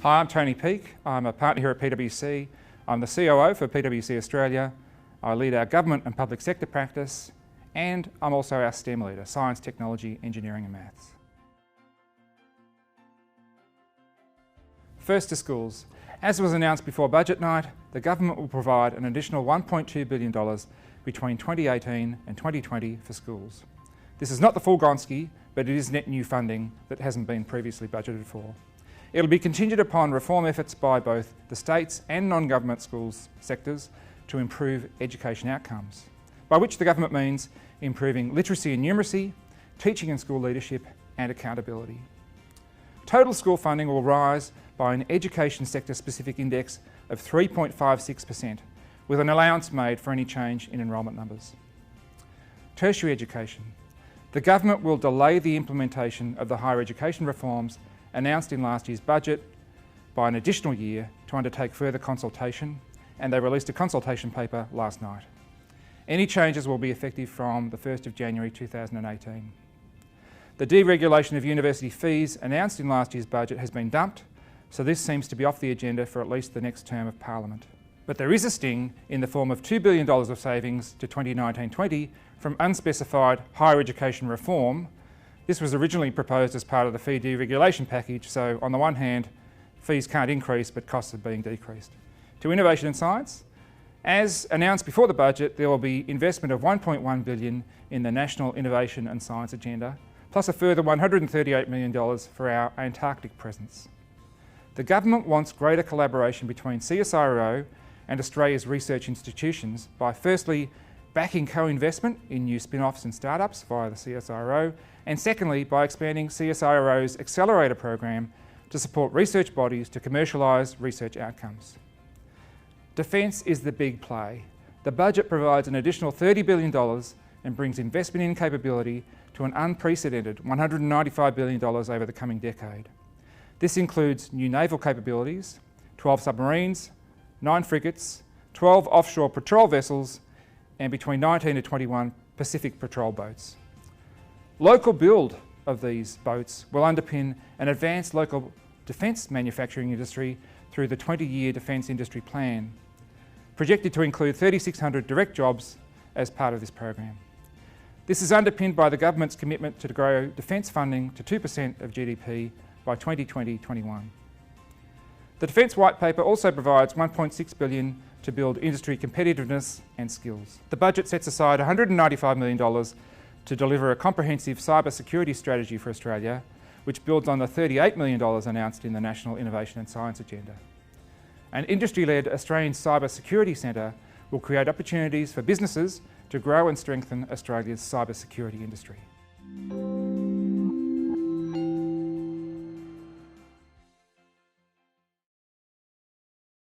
Hi, I'm Tony Peake. I'm a partner here at PwC. I'm the COO for PwC Australia. I lead our government and public sector practice, and I'm also our STEM leader, science, technology, engineering and maths. First to schools. As was announced before budget night, the government will provide an additional $1.2 billion between 2018 and 2020 for schools. This is not the full Gonski, but it is net new funding that hasn't been previously budgeted for. It'll be contingent upon reform efforts by both the states and non-government schools sectors to improve education outcomes, by which the government means improving literacy and numeracy, teaching and school leadership and accountability. Total school funding will rise by an education sector specific index of 3.56%, with an allowance made for any change in enrolment numbers. Tertiary education. The government will delay the implementation of the higher education reforms announced in last year's budget by an additional year to undertake further consultation, and they released a consultation paper last night. Any changes will be effective from the 1st of January 2018. The deregulation of university fees announced in last year's budget has been dumped, so this seems to be off the agenda for at least the next term of Parliament. But there is a sting in the form of $2 billion of savings to 2019-20 from unspecified higher education reform. This was originally proposed as part of the fee deregulation package, so on the one hand, fees can't increase but costs are being decreased. To innovation and science, as announced before the budget, there will be investment of $1.1 billion in the National Innovation and Science Agenda, plus a further $138 million for our Antarctic presence. The government wants greater collaboration between CSIRO and Australia's research institutions by firstly backing co-investment in new spin-offs and startups via the CSIRO, and secondly by expanding CSIRO's accelerator program to support research bodies to commercialise research outcomes. Defence is the big play. The budget provides an additional $30 billion and brings investment in capability to an unprecedented $195 billion over the coming decade. This includes new naval capabilities, 12 submarines, 9 frigates, 12 offshore patrol vessels, and between 19 to 21 Pacific patrol boats. Local build of these boats will underpin an advanced local defence manufacturing industry through the 20-year Defence Industry Plan, projected to include 3,600 direct jobs as part of this program. This is underpinned by the government's commitment to grow defence funding to 2% of GDP by 2020-21. The Defence White Paper also provides $1.6 billion to build industry competitiveness and skills. The budget sets aside $195 million to deliver a comprehensive cyber security strategy for Australia, which builds on the $38 million announced in the National Innovation and Science Agenda. An industry-led Australian Cyber Security Centre will create opportunities for businesses to grow and strengthen Australia's cyber security industry.